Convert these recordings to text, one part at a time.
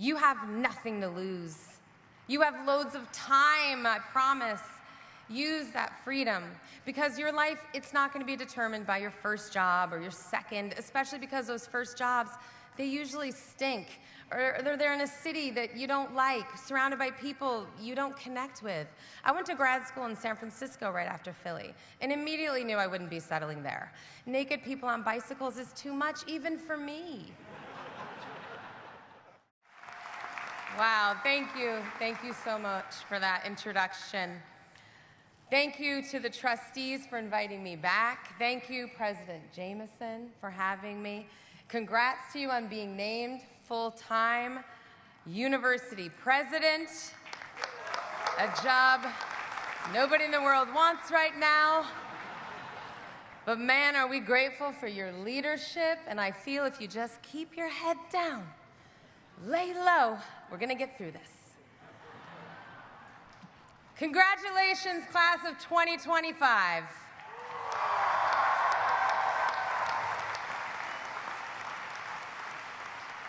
You have nothing to lose. You have loads of time, I promise. Use that freedom, because your life, it's not going to be determined by your first job or your second, especially because those first jobs, they usually stink, or they're in a city that you don't like, surrounded by people you don't connect with. I went to grad school in San Francisco right after Philly, and immediately knew I wouldn't be settling there. Naked people on bicycles is too much, even for me. Wow, thank you. Thank you so much for that introduction. Thank you to the trustees for inviting me back. Thank you, President Jameson, for having me. Congrats to you on being named full-time university president, a job nobody in the world wants right now. But man, are we grateful for your leadership, and I feel if you just keep your head down, lay low, we're gonna get through this. Congratulations, class of 2025.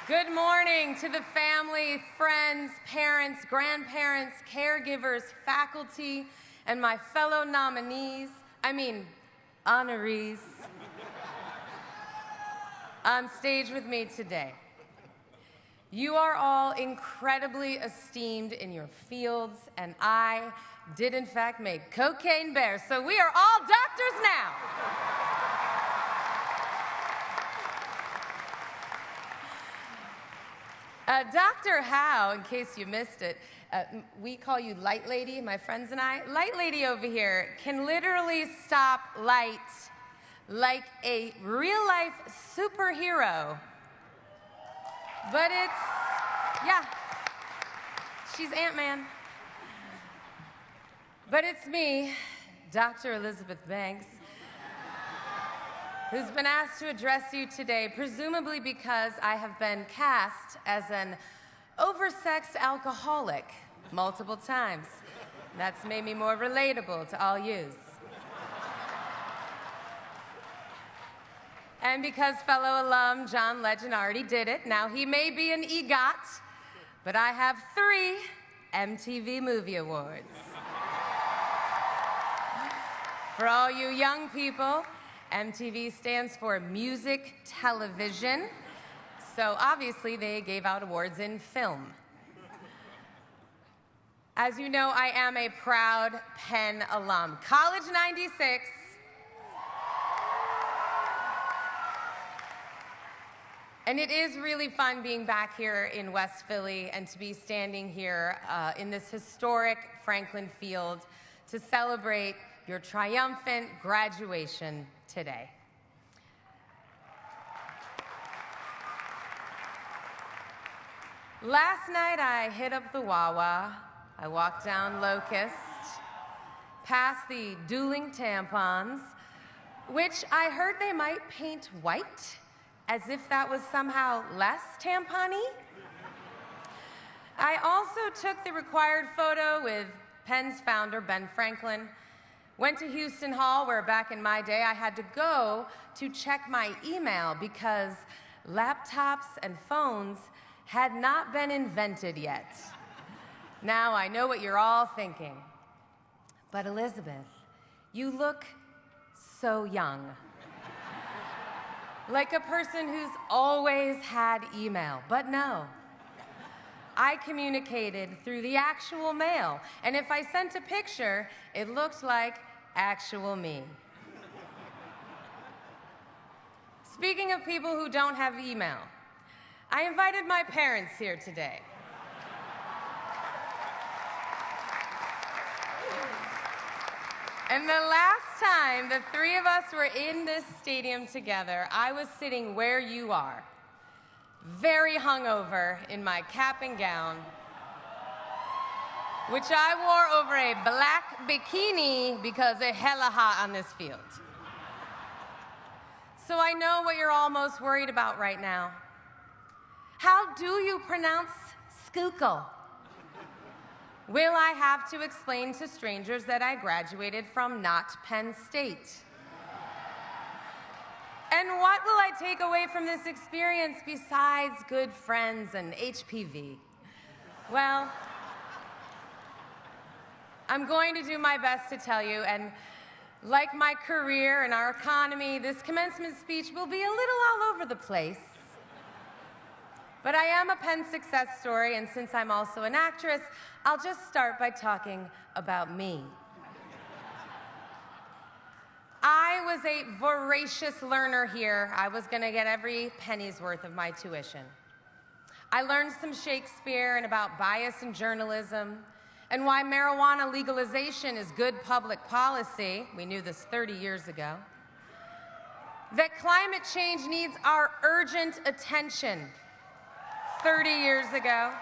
Good morning to the family, friends, parents, grandparents, caregivers, faculty, and my fellow honorees, on stage with me today. You are all incredibly esteemed in your fields, and I did in fact make cocaine bears, so we are all doctors now. Dr. Howe, in case you missed it, we call you Light Lady, my friends and I. Light Lady over here can literally stop light like a real-life superhero. But yeah, she's Ant-Man. But it's me, Dr. Elizabeth Banks, who's been asked to address you today, presumably because I have been cast as an oversexed alcoholic multiple times. That's made me more relatable to all yous. And because fellow alum John Legend already did it, now he may be an EGOT, but I have 3 MTV Movie Awards. For all you young people, MTV stands for Music Television, so obviously they gave out awards in film. As you know, I am a proud Penn alum. College 96. And it is really fun being back here in West Philly and to be standing here in this historic Franklin Field to celebrate your triumphant graduation today. Last night I hit up the Wawa, I walked down Locust, past the dueling tampons, which I heard they might paint white, as if that was somehow less tampon-y. I also took the required photo with Penn's founder, Ben Franklin, went to Houston Hall, where back in my day I had to go to check my email because laptops and phones had not been invented yet. Now I know what you're all thinking, but Elizabeth, you look so young. Like a person who's always had email, but no. I communicated through the actual mail, and if I sent a picture, it looked like actual me. Speaking of people who don't have email, I invited my parents here today. And the last time the 3 of us were in this stadium together, I was sitting where you are, very hungover in my cap and gown, which I wore over a black bikini because it's hella hot on this field. So I know what you're all most worried about right now. How do you pronounce Schuylkill? Will I have to explain to strangers that I graduated from not Penn State? And what will I take away from this experience besides good friends and HPV? Well, I'm going to do my best to tell you, and like my career and our economy, this commencement speech will be a little all over the place. But I am a Penn success story, and since I'm also an actress, I'll just start by talking about me. I was a voracious learner here. I was going to get every penny's worth of my tuition. I learned some Shakespeare and about bias in journalism and why marijuana legalization is good public policy. We knew this 30 years ago. That climate change needs our urgent attention. 30 years ago,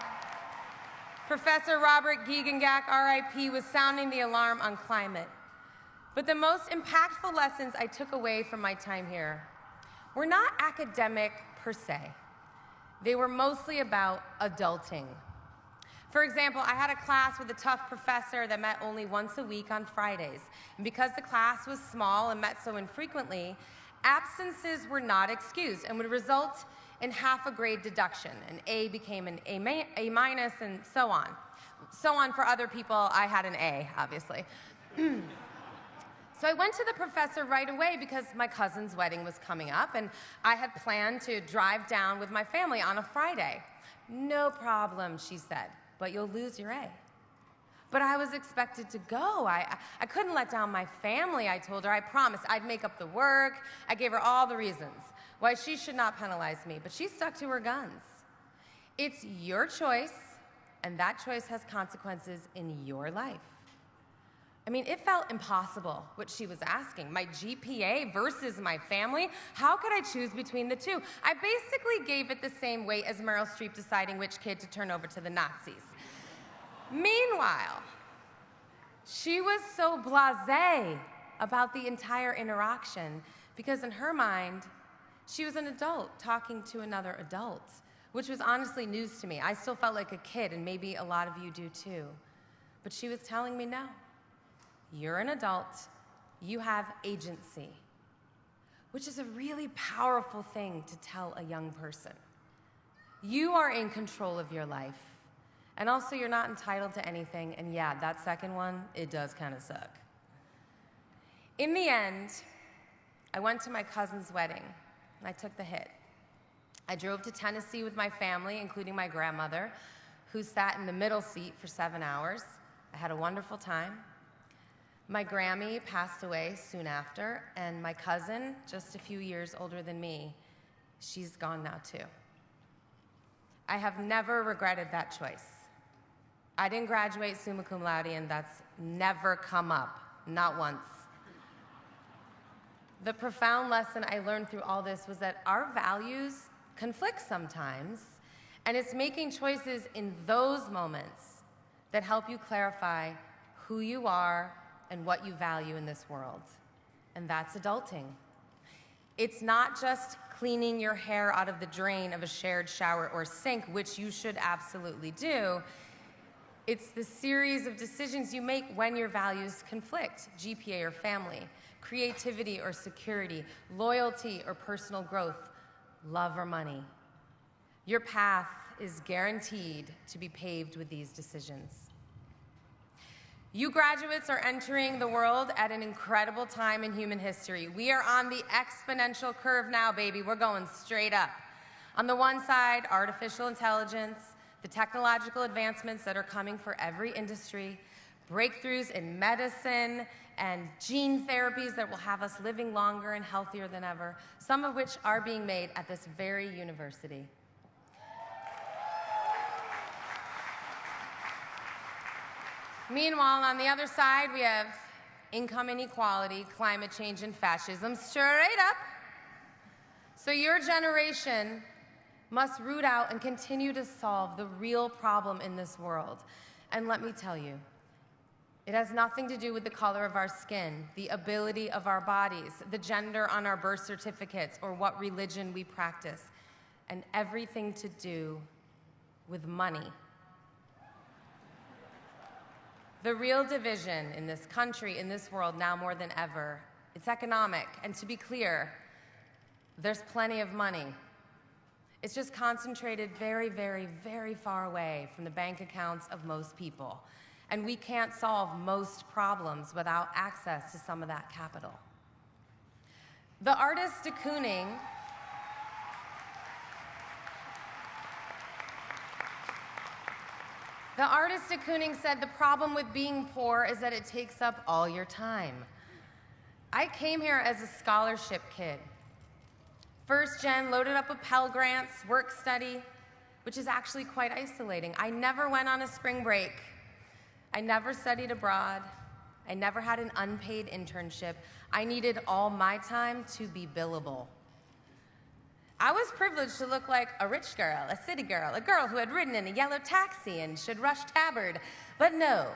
Professor Robert Giegengach, RIP, was sounding the alarm on climate. But the most impactful lessons I took away from my time here were not academic per se. They were mostly about adulting. For example, I had a class with a tough professor that met only once a week on Fridays. And because the class was small and met so infrequently, absences were not excused and would result in half a grade deduction. An A became an A minus, and so on. So on for other people. I had an A, obviously. So I went to the professor right away because my cousin's wedding was coming up, and I had planned to drive down with my family on a Friday. No problem, she said, but you'll lose your A. But I was expected to go. I couldn't let down my family, I told her. I promised I'd make up the work. I gave her all the reasons why she should not penalize me, but she stuck to her guns. It's your choice, and that choice has consequences in your life. I mean, it felt impossible what she was asking. My GPA versus my family? How could I choose between the two? I basically gave it the same weight as Meryl Streep deciding which kid to turn over to the Nazis. Meanwhile, she was so blasé about the entire interaction because in her mind, she was an adult talking to another adult, which was honestly news to me. I still felt like a kid, and maybe a lot of you do too. But she was telling me, no, you're an adult, you have agency, which is a really powerful thing to tell a young person. You are in control of your life. And also, you're not entitled to anything, and yeah, that second one, it does kind of suck. In the end, I went to my cousin's wedding, and I took the hit. I drove to Tennessee with my family, including my grandmother, who sat in the middle seat for 7 hours. I had a wonderful time. My Grammy passed away soon after, and my cousin, just a few years older than me, she's gone now too. I have never regretted that choice. I didn't graduate summa cum laude, and that's never come up, not once. The profound lesson I learned through all this was that our values conflict sometimes, and it's making choices in those moments that help you clarify who you are and what you value in this world. And that's adulting. It's not just cleaning your hair out of the drain of a shared shower or sink, which you should absolutely do. It's the series of decisions you make when your values conflict, GPA or family, creativity or security, loyalty or personal growth, love or money. Your path is guaranteed to be paved with these decisions. You graduates are entering the world at an incredible time in human history. We are on the exponential curve now, baby. We're going straight up. On the one side, artificial intelligence, the technological advancements that are coming for every industry, breakthroughs in medicine, and gene therapies that will have us living longer and healthier than ever, some of which are being made at this very university. Meanwhile, on the other side, we have income inequality, climate change, and fascism straight up. So your generation must root out and continue to solve the real problem in this world. And let me tell you, it has nothing to do with the color of our skin, the ability of our bodies, the gender on our birth certificates, or what religion we practice, and everything to do with money. The real division in this country, in this world, now more than ever, it's economic. And to be clear, There's plenty of money. It's just concentrated very, very, very far away from the bank accounts of most people. And we can't solve most problems without access to some of that capital. The artist de Kooning said the problem with being poor is that it takes up all your time. I came here as a scholarship kid. First gen, loaded up with Pell Grants, work study, which is actually quite isolating. I never went on a spring break. I never studied abroad. I never had an unpaid internship. I needed all my time to be billable. I was privileged to look like a rich girl, a city girl, a girl who had ridden in a yellow taxi and should rush tabard, but no.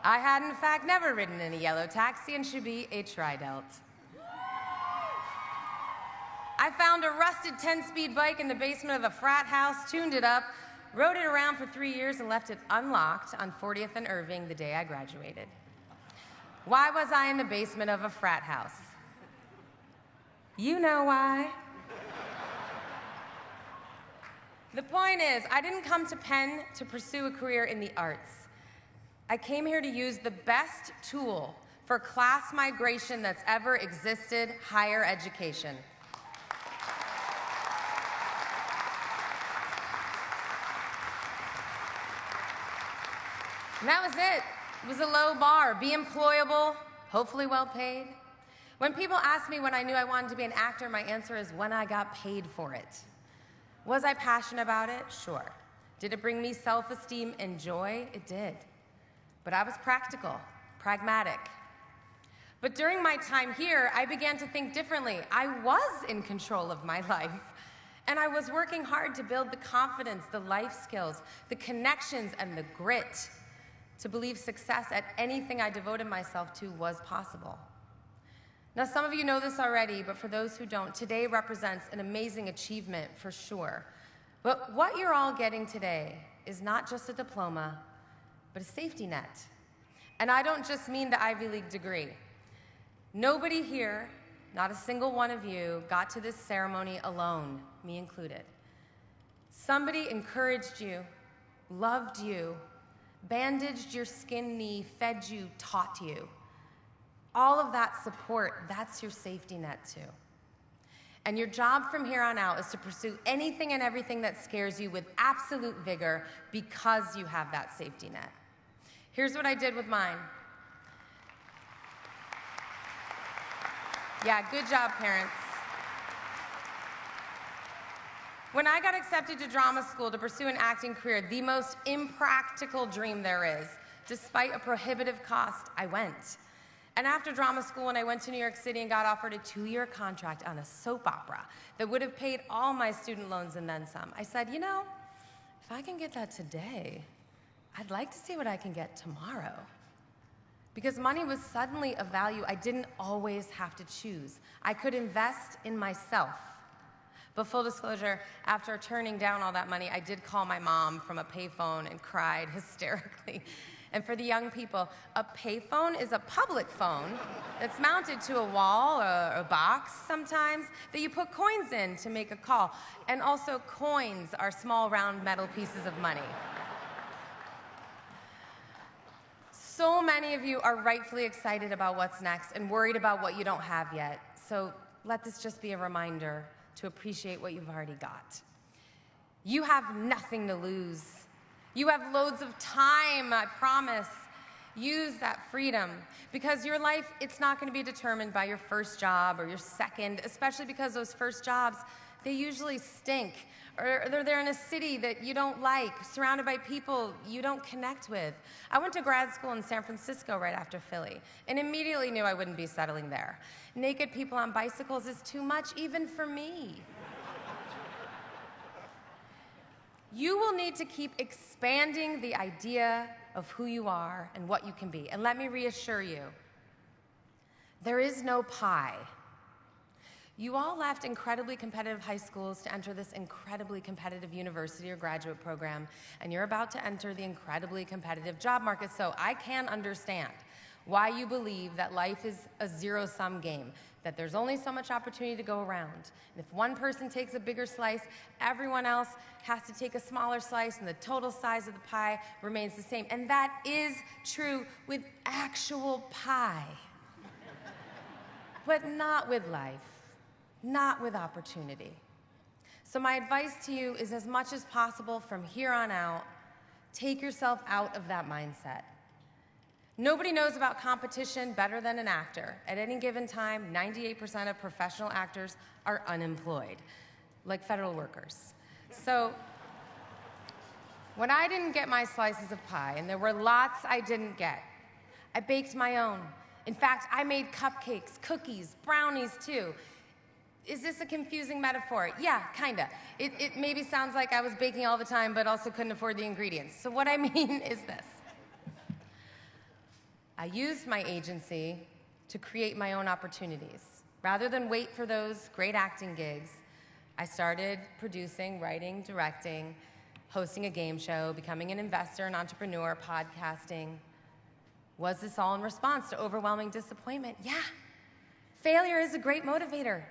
I had, in fact, never ridden in a yellow taxi and should be a tri-delt. I found a rusted 10-speed bike in the basement of the frat house, tuned it up, rode it around for 3 years, and left it unlocked on 40th and Irving the day I graduated. Why was I in the basement of a frat house? You know why. The point is, I didn't come to Penn to pursue a career in the arts. I came here to use the best tool for class migration that's ever existed, higher education. And that was it. It was a low bar. Be employable, hopefully well paid. When people ask me when I knew I wanted to be an actor, my answer is when I got paid for it. Was I passionate about it? Sure. Did it bring me self-esteem and joy? It did. But I was practical, pragmatic. But during my time here, I began to think differently. I was in control of my life. And I was working hard to build the confidence, the life skills, the connections, and the grit to believe success at anything I devoted myself to was possible. Now, some of you know this already, but for those who don't, today represents an amazing achievement for sure. But what you're all getting today is not just a diploma, but a safety net. And I don't just mean the Ivy League degree. Nobody here, not a single one of you, got to this ceremony alone, me included. Somebody encouraged you, loved you, bandaged your skin knee, fed you, taught you. All of that support, that's your safety net too. And your job from here on out is to pursue anything and everything that scares you with absolute vigor because you have that safety net. Here's what I did with mine. Yeah, good job, parents. When I got accepted to drama school to pursue an acting career, the most impractical dream there is, despite a prohibitive cost, I went. And after drama school, when I went to New York City and got offered a 2-year contract on a soap opera that would have paid all my student loans and then some, I said, you know, if I can get that today, I'd like to see what I can get tomorrow. Because money was suddenly a value I didn't always have to choose. I could invest in myself. But full disclosure, after turning down all that money, I did call my mom from a payphone and cried hysterically. And for the young people, a payphone is a public phone that's mounted to a wall or a box sometimes that you put coins in to make a call. And also coins are small round metal pieces of money. So many of you are rightfully excited about what's next and worried about what you don't have yet. So let this just be a reminder to appreciate what you've already got. You have nothing to lose. You have loads of time, I promise. Use that freedom because your life, it's not going to be determined by your first job or your second, especially because those first jobs, they usually stink. Or they're in a city that you don't like, surrounded by people you don't connect with. I went to grad school in San Francisco right after Philly and immediately knew I wouldn't be settling there. Naked people on bicycles is too much even for me. You will need to keep expanding the idea of who you are and what you can be. And let me reassure you, there is no pie. You all left incredibly competitive high schools to enter this incredibly competitive university or graduate program, and you're about to enter the incredibly competitive job market, so I can understand why you believe that life is a zero-sum game, that there's only so much opportunity to go around. And if one person takes a bigger slice, everyone else has to take a smaller slice, and the total size of the pie remains the same. And that is true with actual pie. But not with life, not with opportunity. So my advice to you is, as much as possible from here on out, take yourself out of that mindset. Nobody knows about competition better than an actor. At any given time, 98% of professional actors are unemployed, like federal workers. So when I didn't get my slices of pie, and there were lots I didn't get, I baked my own. In fact, I made cupcakes, cookies, brownies too. Is this a confusing metaphor? Yeah, kinda. It maybe sounds like I was baking all the time, but also couldn't afford the ingredients. So what I mean is this. I used my agency to create my own opportunities. Rather than wait for those great acting gigs, I started producing, writing, directing, hosting a game show, becoming an investor, an entrepreneur, podcasting. Was this all in response to overwhelming disappointment? Yeah. Failure is a great motivator.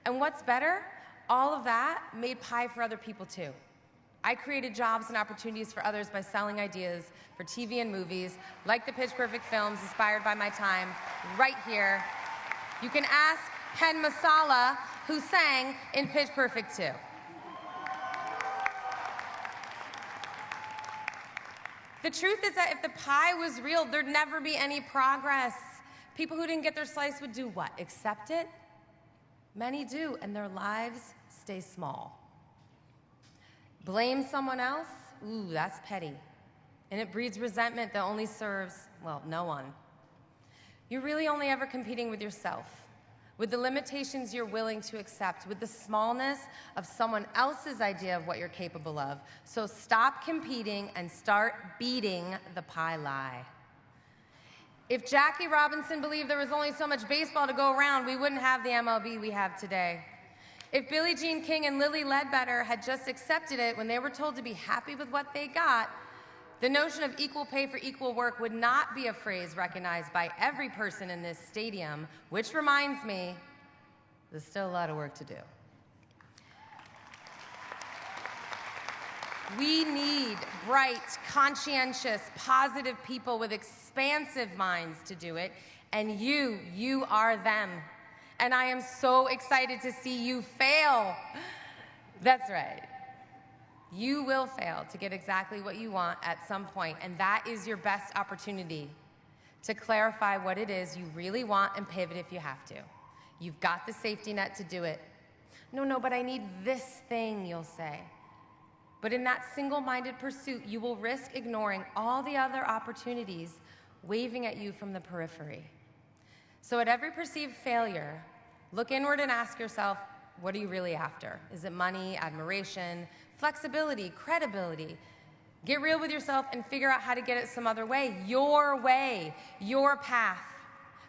And what's better, all of that made pie for other people too. I created jobs and opportunities for others by selling ideas for TV and movies, like the Pitch Perfect films inspired by my time, right here. You can ask Ken Masala, who sang in Pitch Perfect 2. The truth is that if the pie was real, there'd never be any progress. People who didn't get their slice would do what? Accept it? Many do, and their lives stay small. Blame someone else? Ooh, that's petty. And it breeds resentment that only serves, well, no one. You're really only ever competing with yourself, with the limitations you're willing to accept, with the smallness of someone else's idea of what you're capable of. So stop competing and start beating the pie lie. If Jackie Robinson believed there was only so much baseball to go around, we wouldn't have the MLB we have today. If Billie Jean King and Lily Ledbetter had just accepted it when they were told to be happy with what they got, the notion of equal pay for equal work would not be a phrase recognized by every person in this stadium, which reminds me, there's still a lot of work to do. We need bright, conscientious, positive people with expansive minds to do it, and you are them. And I am so excited to see you fail. That's right. You will fail to get exactly what you want at some point, and that is your best opportunity to clarify what it is you really want and pivot if you have to. You've got the safety net to do it. No, but I need this thing, you'll say. But in that single-minded pursuit, you will risk ignoring all the other opportunities waving at you from the periphery. So at every perceived failure, look inward and ask yourself, what are you really after? Is it money, admiration, flexibility, credibility? Get real with yourself and figure out how to get it some other way, your path.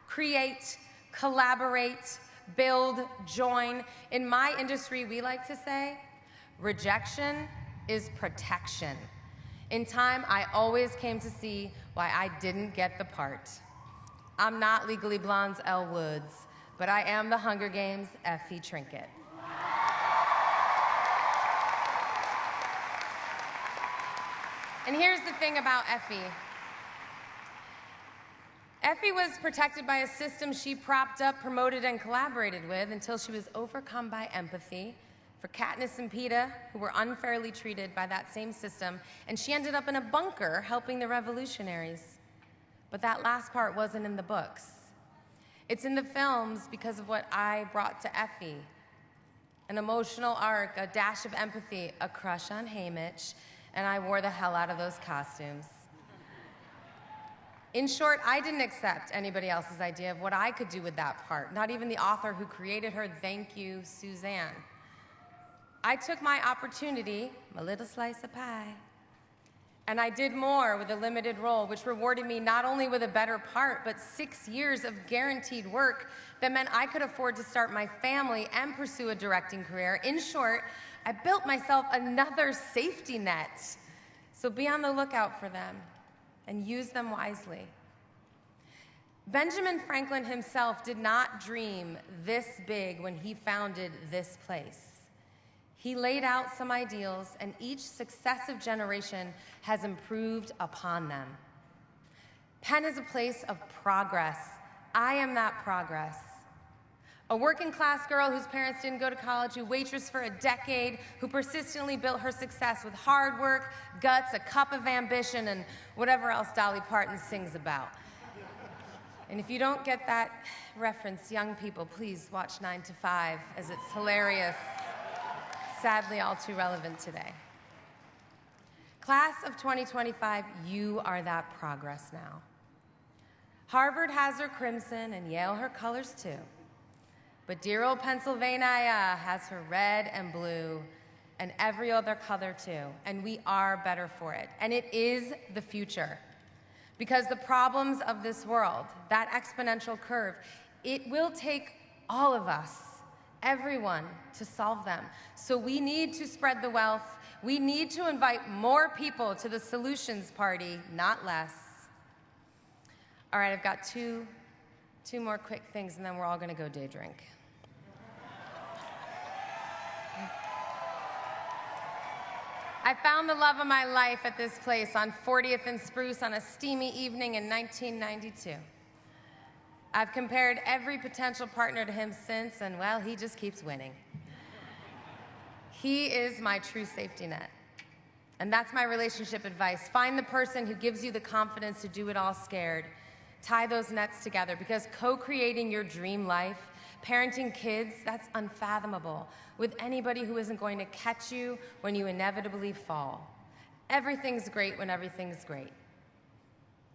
Create, collaborate, build, join. In my industry, we like to say, rejection is protection. In time, I always came to see why I didn't get the part. I'm not Legally Blonde's Elle Woods, but I am the Hunger Games' Effie Trinket. And here's the thing about Effie. Effie was protected by a system she propped up, promoted, and collaborated with until she was overcome by empathy for Katniss and Peeta, who were unfairly treated by that same system, and she ended up in a bunker helping the revolutionaries. But that last part wasn't in the books. It's in the films because of what I brought to Effie. An emotional arc, a dash of empathy, a crush on Haymitch, and I wore the hell out of those costumes. In short, I didn't accept anybody else's idea of what I could do with that part, not even the author who created her. Thank you, Suzanne. I took my opportunity, my little slice of pie, and I did more with a limited role, which rewarded me not only with a better part, but 6 years of guaranteed work that meant I could afford to start my family and pursue a directing career. In short, I built myself another safety net. So be on the lookout for them and use them wisely. Benjamin Franklin himself did not dream this big when he founded this place. He laid out some ideals, and each successive generation has improved upon them. Penn is a place of progress. I am that progress. A working class girl whose parents didn't go to college, who waitressed for a decade, who persistently built her success with hard work, guts, a cup of ambition, and whatever else Dolly Parton sings about. And if you don't get that reference, young people, please watch 9 to 5, as it's hilarious, sadly all too relevant today. Class of 2025, you are that progress now. Harvard has her crimson and Yale her colors too. But dear old Pennsylvania has her red and blue and every other color too. And we are better for it. And it is the future. Because the problems of this world, that exponential curve, it will take all of us, everyone, to solve them. So we need to spread the wealth. We need to invite more people to the solutions party, not less. All right, I've got two more quick things, and then we're all going to go day drink. I found the love of my life at this place on 40th and Spruce on a steamy evening in 1992. I've compared every potential partner to him since, and well, he just keeps winning. He is my true safety net. And that's my relationship advice. Find the person who gives you the confidence to do it all scared. Tie those nets together, because co-creating your dream life, parenting kids, that's unfathomable with anybody who isn't going to catch you when you inevitably fall. Everything's great when everything's great.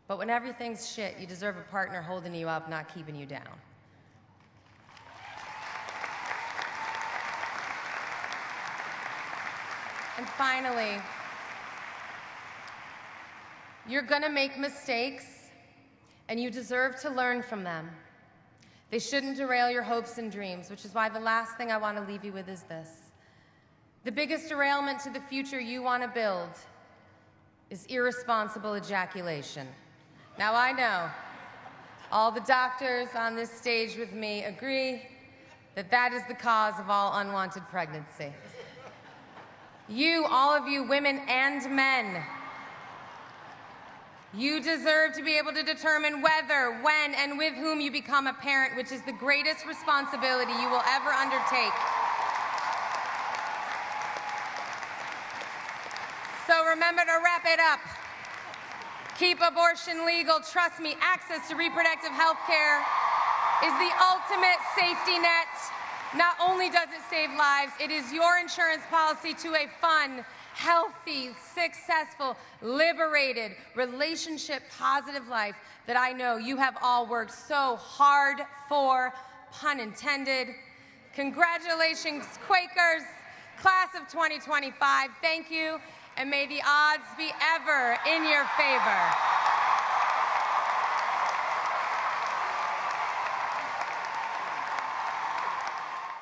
But when everything's shit, you deserve a partner holding you up, not keeping you down. And finally, you're gonna make mistakes, and you deserve to learn from them. They shouldn't derail your hopes and dreams, which is why the last thing I want to leave you with is this. The biggest derailment to the future you want to build is irresponsible ejaculation. Now, I know all the doctors on this stage with me agree that that is the cause of all unwanted pregnancy. You, all of you, women and men, you deserve to be able to determine whether, when, and with whom you become a parent, which is the greatest responsibility you will ever undertake. So remember to wrap it up. Keep abortion legal. Trust me, access to reproductive health care is the ultimate safety net. Not only does it save lives, it is your insurance policy to a fun, healthy, successful, liberated, relationship-positive life that I know you have all worked so hard for, pun intended. Congratulations, Quakers, class of 2025. Thank you, and may the odds be ever in your favor.